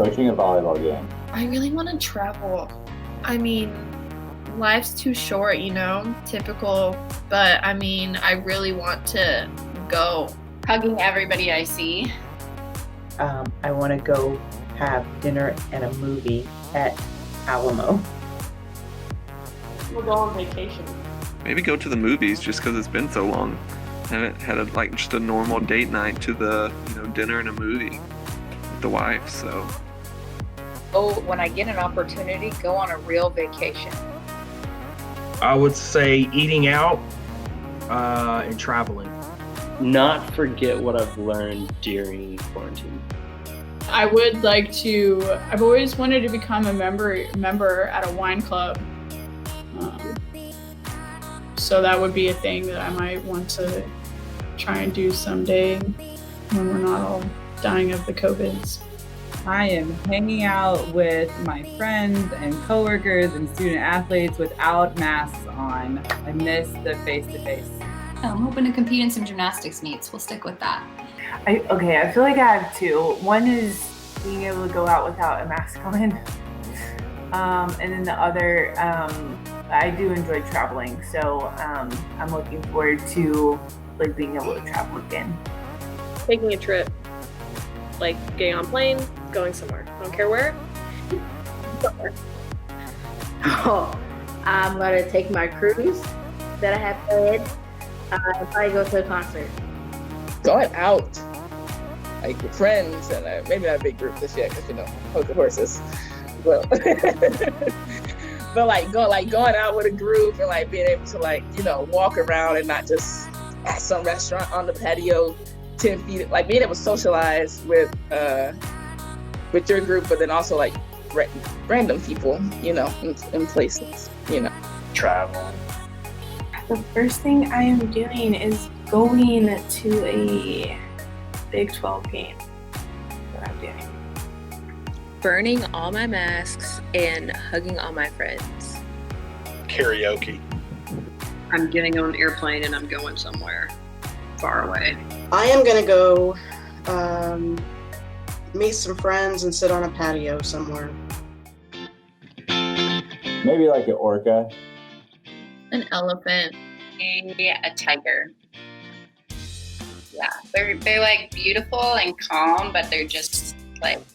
coaching a volleyball game. I really want to travel. I mean, life's too short, typical, but I really want to go. Hugging everybody I see. I want to go have dinner and a movie at Alamo. We'll go on vacation. Maybe go to the movies just because it's been so long. Haven't had just a normal date night to the dinner and a movie with the wife. So. Oh, when I get an opportunity, go on a real vacation. I would say eating out and traveling. Not forget what I've learned during quarantine. I've always wanted to become a member at a wine club. So that would be a thing that I might want to try and do someday when we're not all dying of the COVIDs. I am hanging out with my friends and coworkers and student athletes without masks on. I miss the face-to-face. I'm hoping to compete in some gymnastics meets. We'll stick with that. I feel like I have two. One is being able to go out without a mask on. And then the other, I do enjoy traveling. So I'm looking forward to being able to travel again. Taking a trip, getting on a plane, going somewhere. I don't care where. Somewhere. Oh, I'm gonna take my cruise that I have planned. I'll probably go to a concert. Going out, with friends, and maybe not a big group this year because hold the horses. But going out with a group and being able to walk around and not just at some restaurant on the patio 10 feet, being able to socialize with your group, but then also random people, in places, Travel. The first thing I am doing is going to a Big 12 game. That's what I'm doing. Burning all my masks and hugging all my friends. Karaoke. I'm getting on an airplane and I'm going somewhere far away. I am gonna go meet some friends and sit on a patio somewhere. Maybe like an orca. An elephant. A tiger. Yeah, they're beautiful and calm, but they're just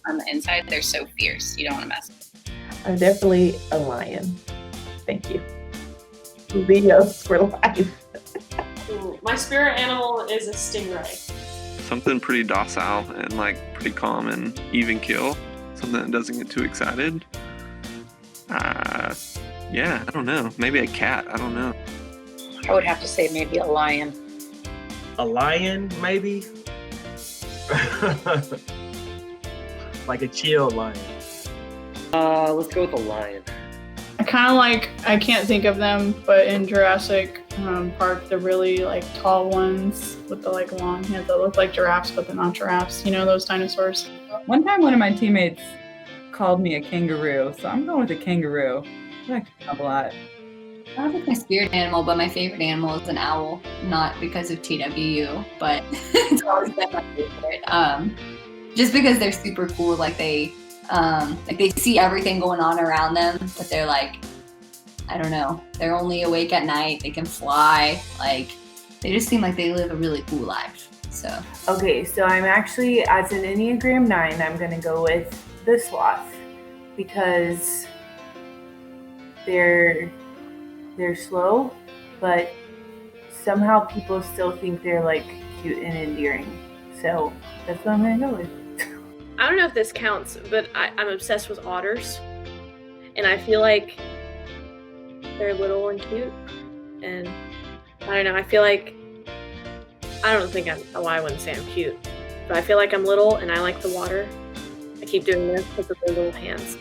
on the inside, they're so fierce. You don't want to mess with them. I'm definitely a lion. Thank you. Leos for life. My spirit animal is a stingray. Something pretty docile and pretty calm and even kill. Something that doesn't get too excited. Yeah, I don't know. Maybe a cat. I don't know. I would have to say maybe a lion. A lion, maybe? Like a chill lion. Let's go with a lion. I can't think of them, but in Jurassic Park, the really tall ones with the long heads that look like giraffes, but they're not giraffes. Those dinosaurs. One time one of my teammates called me a kangaroo, so I'm going with a kangaroo. That could help a lot. I don't think my spirit animal, but my favorite animal is an owl. Not because of TWU, but it's always been my favorite. Just because they're super cool. They see everything going on around them, but they're I don't know. They're only awake at night. They can fly. They just seem like they live a really cool life. So. Okay, so I'm actually, as an Enneagram 9, I'm gonna go with the sloth because they're slow, but somehow people still think they're cute and endearing. So that's what I'm gonna go with. I don't know if this counts, but I'm obsessed with otters, and I feel like they're little and cute, and I don't know. I feel like I wouldn't say I'm cute, but I feel like I'm little and I like the water. I keep doing this because of their little hands.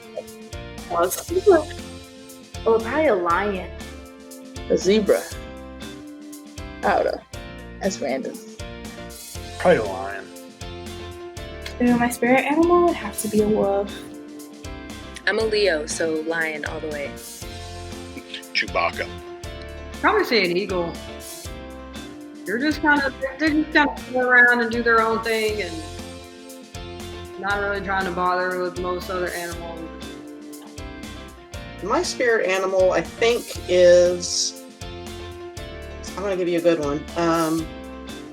Oh, probably a lion. A zebra. I don't know. That's random. Probably a lion. My spirit animal would have to be a wolf. I'm a Leo, so lion all the way. Chewbacca. Probably say an eagle. They just kind of go around and do their own thing and Not really trying to bother with most other animals. My spirit animal, I think, is. I'm gonna give you a good one. I'm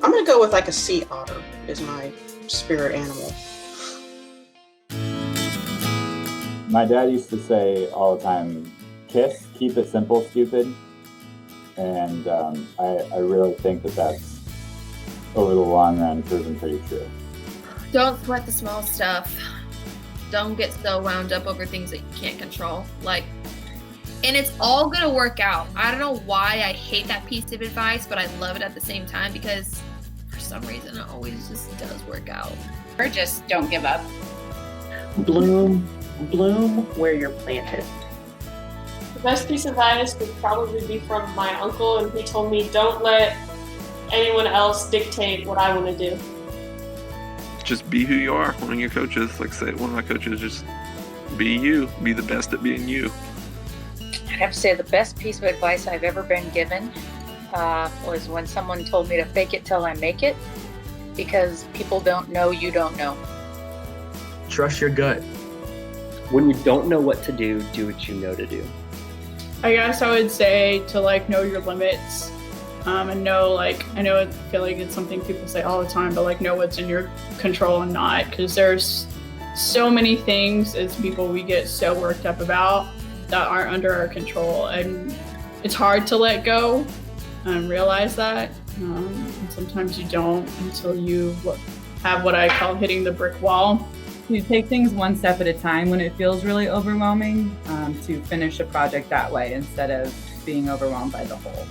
gonna go with like a sea otter. Is my spirit animal. My dad used to say all the time, "Kiss, keep it simple, stupid." And I really think that that's over the long run proven pretty true. Don't sweat the small stuff. Don't get so wound up over things that you can't control. And it's all gonna work out. I don't know why I hate that piece of advice, but I love it at the same time because for some reason it always just does work out. Or just don't give up. Bloom where you're planted. The best piece of advice would probably be from my uncle, and he told me don't let anyone else dictate what I want to do. Just be who you are. One of your coaches, one of my coaches, just be you. Be the best at being you. I have to say the best piece of advice I've ever been given was when someone told me to fake it till I make it, because people don't know you don't know. Trust your gut. When you don't know what to do what you know to do. I guess I would say to know your limits, and know I feel like it's something people say all the time, but know what's in your control and not, because there's so many things as people we get so worked up about that aren't under our control, and it's hard to let go and realize that. And sometimes you don't until you have what I call hitting the brick wall. You take things one step at a time when it feels really overwhelming, to finish a project that way instead of being overwhelmed by the whole.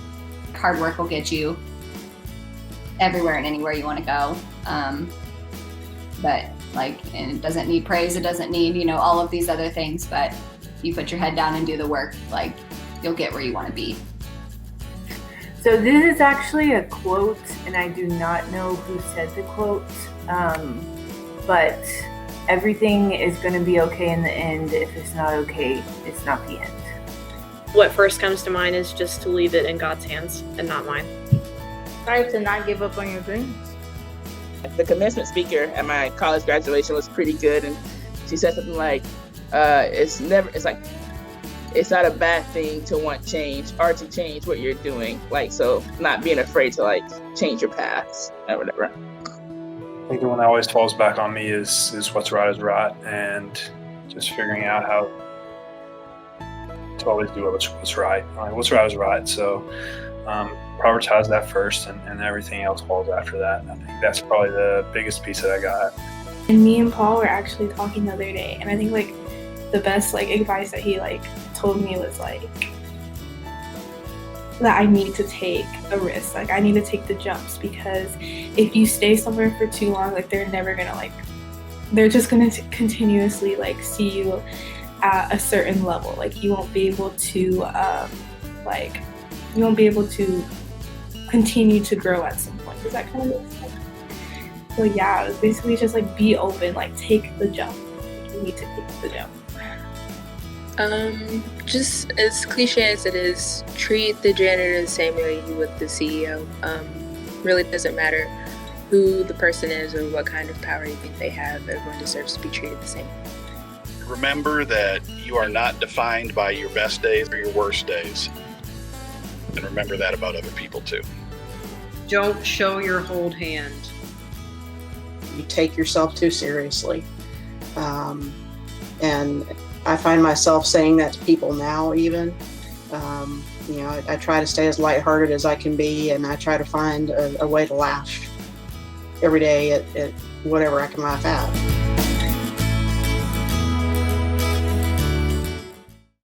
Hard work will get you everywhere and anywhere you want to go. But and it doesn't need praise. It doesn't need, all of these other things, but you put your head down and do the work, you'll get where you want to be. So this is actually a quote, and I do not know who said the quote, but everything is going to be okay in the end. If it's not okay, it's not the end. What first comes to mind is just to leave it in God's hands and not mine. Try to not give up on your dreams. The commencement speaker at my college graduation was pretty good, and she said something like, it's not a bad thing to want change or to change what you're doing. So not being afraid to change your paths or whatever. I think the one that always falls back on me is what's right is right, and just figuring out how to always do what's right. What's right is right. So prioritize that first, and everything else falls after that. I think that's probably the biggest piece that I got. And me and Paul were actually talking the other day, and I think the best advice that he told me was that I need to take a risk. I need to take the jumps, because if you stay somewhere for too long, they're never gonna they're just gonna continuously see you at a certain level. You won't be able to continue to grow at some point. Does that kind of make sense? So yeah, it was basically just be open, take the jump. You need to take the jump. Just as cliche as it is, treat the janitor the same way you would the CEO. Really doesn't matter who the person is or what kind of power you think they have. Everyone deserves to be treated the same. Remember that you are not defined by your best days or your worst days. And remember that about other people too. Don't show your hold hand. You take yourself too seriously. And I find myself saying that to people now even. I try to stay as lighthearted as I can be, and I try to find a way to laugh every day at whatever I can laugh at.